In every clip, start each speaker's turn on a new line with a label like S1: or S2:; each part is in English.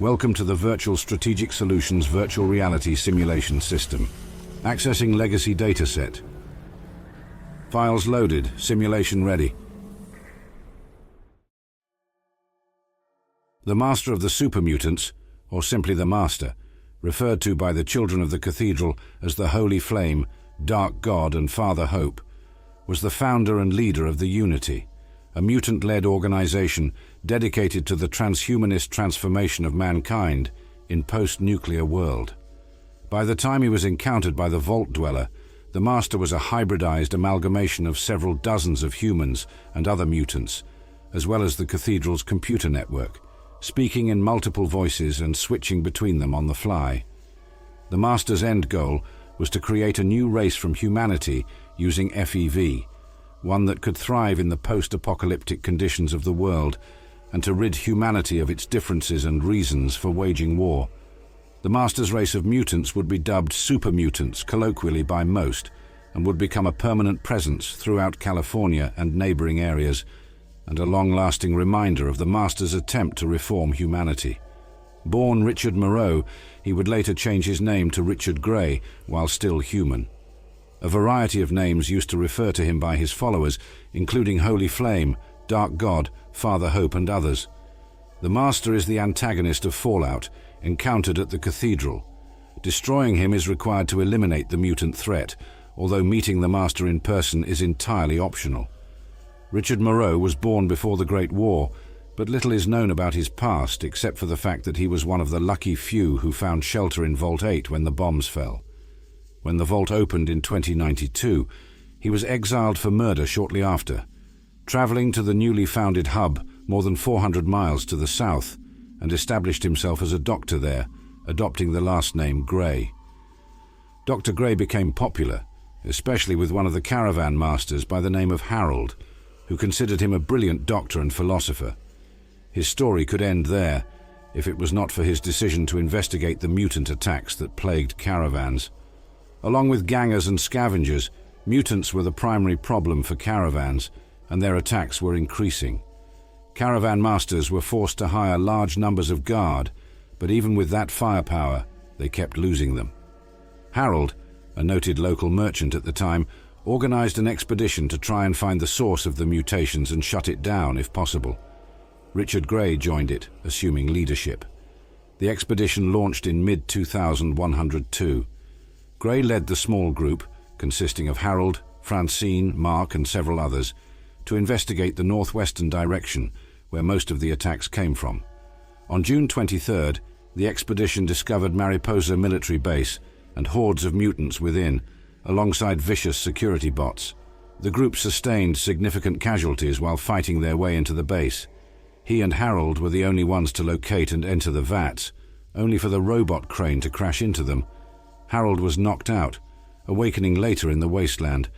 S1: Welcome to the Virtual Strategic Solutions Virtual Reality Simulation System. Accessing Legacy Dataset. Files loaded. Simulation ready. The Master of the Super Mutants, or simply the Master, referred to by the children of the Cathedral as the Holy Flame, Dark God and Father Hope, was the founder and leader of the Unity, a mutant-led organization dedicated to the transhumanist transformation of mankind in post-nuclear world. By the time he was encountered by the Vault Dweller, the Master was a hybridized amalgamation of several dozens of humans and other mutants, as well as the Cathedral's computer network, speaking in multiple voices and switching between them on the fly. The Master's end goal was to create a new race from humanity using FEV, one that could thrive in the post-apocalyptic conditions of the world, and to rid humanity of its differences and reasons for waging war. The Master's race of mutants would be dubbed Super Mutants colloquially by most, and would become a permanent presence throughout California and neighboring areas, and a long-lasting reminder of the Master's attempt to reform humanity. Born Richard Moreau, he would later change his name to Richard Grey while still human. A variety of names used to refer to him by his followers, including Holy Flame, Dark God, Father Hope and others. The Master is the antagonist of Fallout, encountered at the Cathedral. Destroying him is required to eliminate the mutant threat, although meeting the Master in person is entirely optional. Richard Moreau was born before the Great War, but little is known about his past except for the fact that he was one of the lucky few who found shelter in Vault 8 when the bombs fell. When the vault opened in 2092, he was exiled for murder shortly after, traveling to the newly founded hub more than 400 miles to the south, and established himself as a doctor there, adopting the last name Grey. Dr. Grey became popular, especially with one of the caravan masters by the name of Harold, who considered him a brilliant doctor and philosopher. His story could end there, if it was not for his decision to investigate the mutant attacks that plagued caravans. Along with gangers and scavengers, mutants were the primary problem for caravans, and their attacks were increasing. Caravan masters were forced to hire large numbers of guard, but even with that firepower, they kept losing them. Harold, a noted local merchant at the time, organized an expedition to try and find the source of the mutations and shut it down if possible. Richard Grey joined it, assuming leadership. The expedition launched in mid-2102. Grey led the small group, consisting of Harold, Francine, Mark and several others, to investigate the northwestern direction where most of the attacks came from. On June 23rd, the expedition discovered Mariposa military base and hordes of mutants within, alongside vicious security bots. The group sustained significant casualties while fighting their way into the base. He and Harold were the only ones to locate and enter the vats, only for the robot crane to crash into them. Harold was knocked out, awakening later in the wasteland.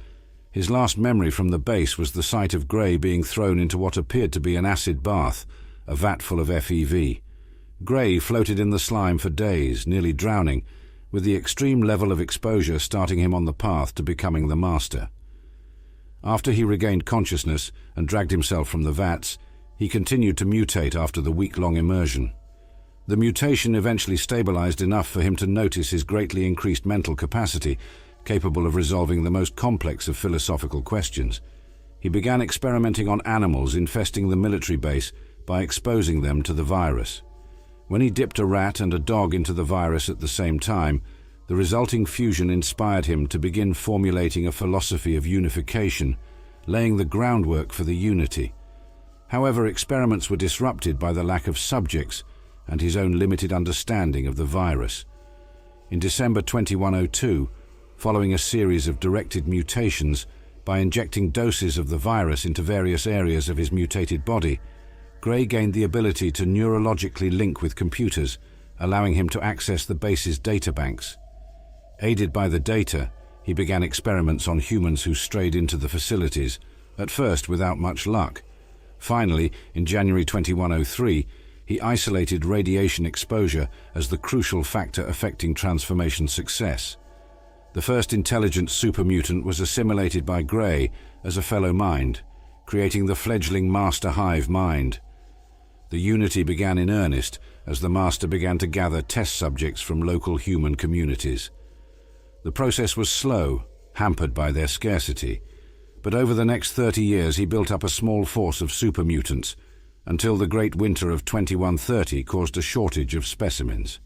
S1: His last memory from the base was the sight of Grey being thrown into what appeared to be an acid bath, a vat full of FEV. Grey floated in the slime for days, nearly drowning, with the extreme level of exposure starting him on the path to becoming the Master. After he regained consciousness and dragged himself from the vats, he continued to mutate after the week-long immersion. The mutation eventually stabilized enough for him to notice his greatly increased mental capacity, capable of resolving the most complex of philosophical questions. He began experimenting on animals infesting the military base by exposing them to the virus. When he dipped a rat and a dog into the virus at the same time, the resulting fusion inspired him to begin formulating a philosophy of unification, laying the groundwork for the Unity. However, experiments were disrupted by the lack of subjects and his own limited understanding of the virus. In December 2102, following a series of directed mutations by injecting doses of the virus into various areas of his mutated body, Grey gained the ability to neurologically link with computers, allowing him to access the base's databanks. Aided by the data, he began experiments on humans who strayed into the facilities, at first without much luck. Finally, in January 2103, he isolated radiation exposure as the crucial factor affecting transformation success. The first intelligent super mutant was assimilated by Grey as a fellow mind, creating the fledgling Master Hive mind. The Unity began in earnest as the Master began to gather test subjects from local human communities. The process was slow, hampered by their scarcity, but over the next 30 years he built up a small force of super mutants until the Great Winter of 2130 caused a shortage of specimens.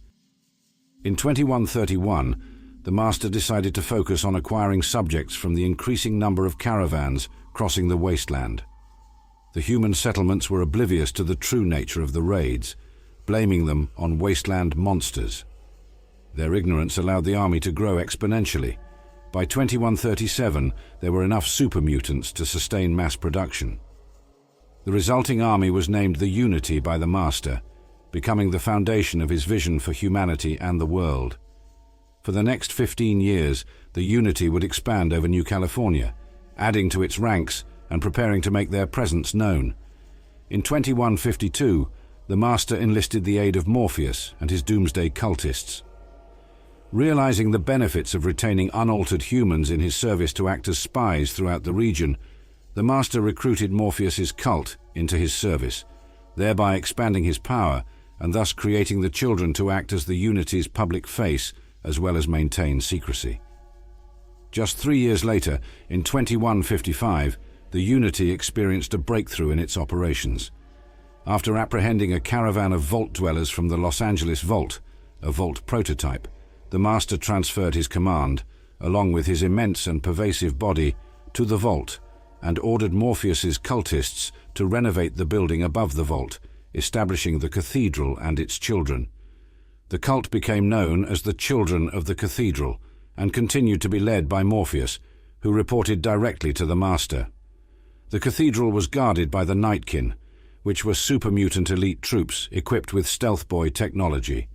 S1: In 2131, the Master decided to focus on acquiring subjects from the increasing number of caravans crossing the wasteland. The human settlements were oblivious to the true nature of the raids, blaming them on wasteland monsters. Their ignorance allowed the army to grow exponentially. By 2137, there were enough super mutants to sustain mass production. The resulting army was named the Unity by the Master, becoming the foundation of his vision for humanity and the world. For the next 15 years, the Unity would expand over New California, adding to its ranks and preparing to make their presence known. In 2152, the Master enlisted the aid of Morpheus and his doomsday cultists. Realizing the benefits of retaining unaltered humans in his service to act as spies throughout the region, the Master recruited Morpheus's cult into his service, thereby expanding his power and thus creating the children to act as the Unity's public face as well as maintain secrecy. Just 3 years later, in 2155, the Unity experienced a breakthrough in its operations. After apprehending a caravan of vault dwellers from the Los Angeles Vault, a vault prototype, the Master transferred his command, along with his immense and pervasive body, to the vault and ordered Morpheus's cultists to renovate the building above the vault, establishing the Cathedral and its children. The cult became known as the Children of the Cathedral and continued to be led by Morpheus, who reported directly to the Master. The Cathedral was guarded by the Nightkin, which were super mutant elite troops equipped with stealth boy technology.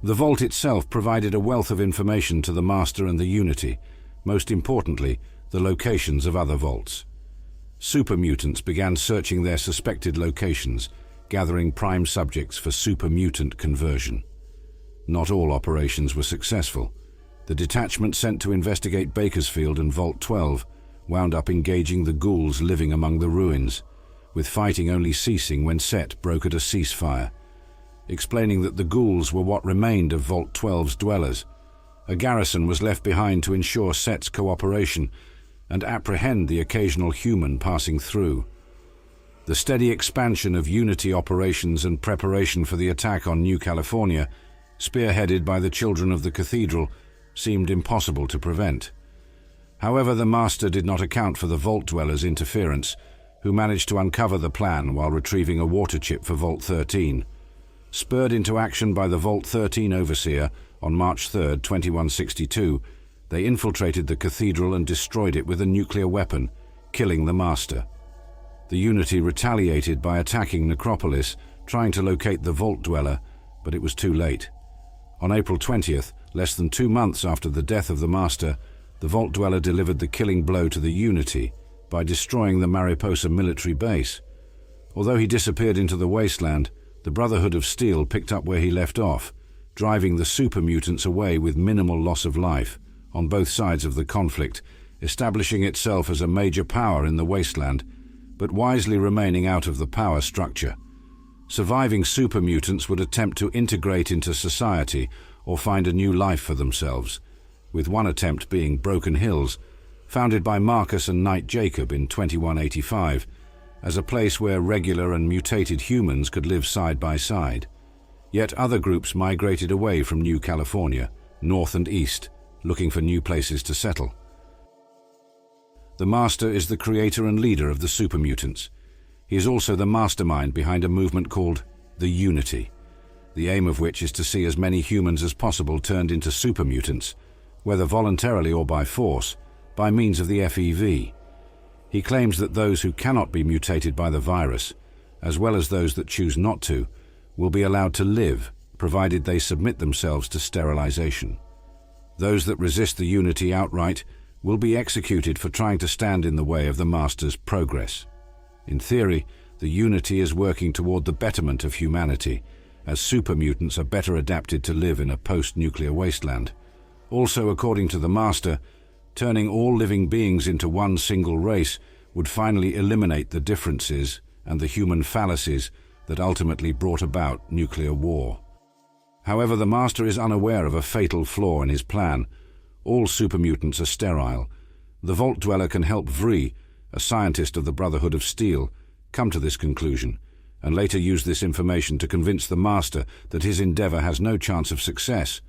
S1: The vault itself provided a wealth of information to the Master and the Unity, most importantly, the locations of other vaults. Super mutants began searching their suspected locations, gathering prime subjects for super mutant conversion. Not all operations were successful. The detachment sent to investigate Bakersfield and Vault 12 wound up engaging the ghouls living among the ruins, with fighting only ceasing when Set brokered a ceasefire, explaining that the ghouls were what remained of Vault 12's dwellers. A garrison was left behind to ensure Set's cooperation and apprehend the occasional human passing through. The steady expansion of Unity operations and preparation for the attack on New California, spearheaded by the Children of the Cathedral, seemed impossible to prevent. However, the Master did not account for the Vault Dwellers' interference, who managed to uncover the plan while retrieving a water chip for Vault 13. Spurred into action by the Vault 13 Overseer on March 3, 2162, they infiltrated the Cathedral and destroyed it with a nuclear weapon, killing the Master. The Unity retaliated by attacking Necropolis, trying to locate the Vault Dweller, but it was too late. On April 20th, less than 2 months after the death of the Master, the Vault Dweller delivered the killing blow to the Unity by destroying the Mariposa military base. Although he disappeared into the wasteland, the Brotherhood of Steel picked up where he left off, driving the super mutants away with minimal loss of life on both sides of the conflict, establishing itself as a major power in the wasteland, but wisely remaining out of the power structure. Surviving super mutants would attempt to integrate into society or find a new life for themselves, with one attempt being Broken Hills, founded by Marcus and Knight Jacob in 2185, as a place where regular and mutated humans could live side by side. Yet other groups migrated away from New California, north and east, looking for new places to settle. The Master is the creator and leader of the super mutants. He is also the mastermind behind a movement called the Unity, the aim of which is to see as many humans as possible turned into super mutants, whether voluntarily or by force, by means of the FEV. He claims that those who cannot be mutated by the virus, as well as those that choose not to, will be allowed to live, provided they submit themselves to sterilization. Those that resist the Unity outright will be executed for trying to stand in the way of the Master's progress. In theory, the Unity is working toward the betterment of humanity, as super mutants are better adapted to live in a post-nuclear wasteland. Also, according to the Master, turning all living beings into one single race would finally eliminate the differences and the human fallacies that ultimately brought about nuclear war. However, the Master is unaware of a fatal flaw in his plan. All super mutants are sterile. The Vault Dweller can help Vri, a scientist of the Brotherhood of Steel, come to this conclusion, and later use this information to convince the Master that his endeavor has no chance of success.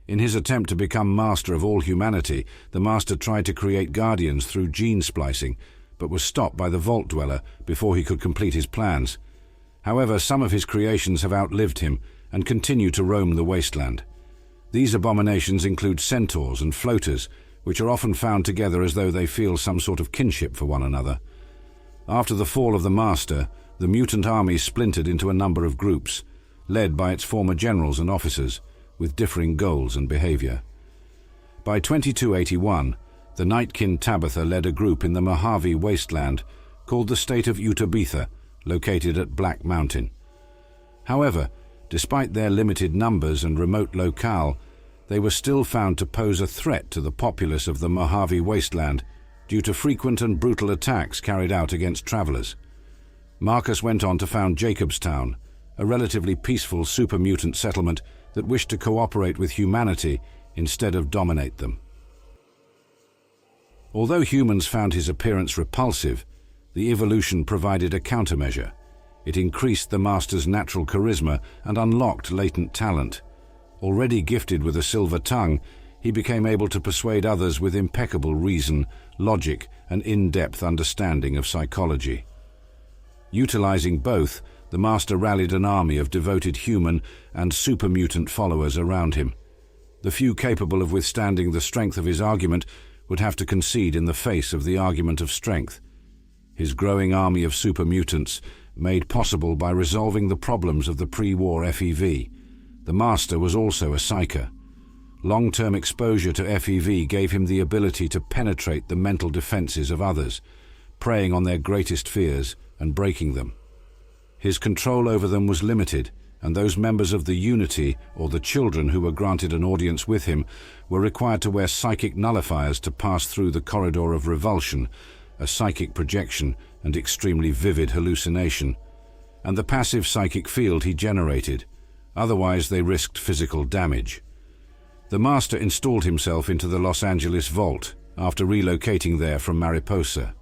S1: In his attempt to become master of all humanity, the Master tried to create Guardians through gene splicing, but was stopped by the Vault Dweller before he could complete his plans. However, some of his creations have outlived him and continue to roam the wasteland. These abominations include centaurs and floaters, which are often found together as though they feel some sort of kinship for one another. After the fall of the Master, the mutant army splintered into a number of groups, led by its former generals and officers, with differing goals and behavior. By 2281, the Nightkin Tabitha led a group in the Mojave wasteland called the State of Utabetha, located at Black Mountain. However, despite their limited numbers and remote locale, they were still found to pose a threat to the populace of the Mojave wasteland due to frequent and brutal attacks carried out against travelers. Marcus went on to found Jacobstown, a relatively peaceful super mutant settlement that wished to cooperate with humanity instead of dominate them. Although humans found his appearance repulsive, the evolution provided a countermeasure. It increased the Master's natural charisma and unlocked latent talent. Already gifted with a silver tongue, he became able to persuade others with impeccable reason, logic, and in-depth understanding of psychology. Utilizing both, the Master rallied an army of devoted human and super mutant followers around him. The few capable of withstanding the strength of his argument would have to concede in the face of the argument of strength. His growing army of super mutants, made possible by resolving the problems of the pre-war FEV. The Master was also a psyker. Long-term exposure to FEV gave him the ability to penetrate the mental defenses of others, preying on their greatest fears and breaking them. His control over them was limited, and those members of the Unity, or the children who were granted an audience with him, were required to wear psychic nullifiers to pass through the corridor of revulsion, a psychic projection and extremely vivid hallucination, and the passive psychic field he generated. Otherwise, they risked physical damage. The Master installed himself into the Los Angeles Vault after relocating there from Mariposa.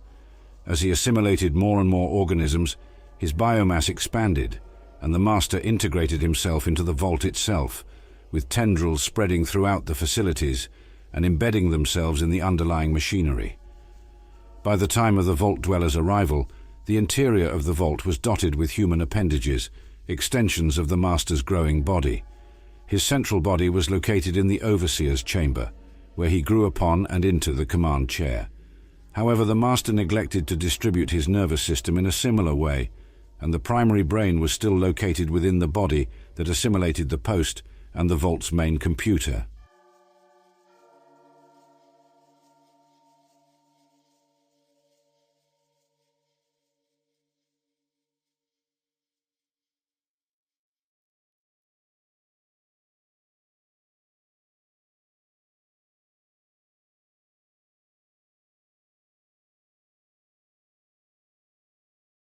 S1: As he assimilated more and more organisms, his biomass expanded, and the Master integrated himself into the vault itself, with tendrils spreading throughout the facilities and embedding themselves in the underlying machinery. By the time of the Vault Dweller's arrival, the interior of the vault was dotted with human appendages, extensions of the Master's growing body. His central body was located in the Overseer's chamber, where he grew upon and into the command chair. However, the Master neglected to distribute his nervous system in a similar way, and the primary brain was still located within the body that assimilated the post and the vault's main computer.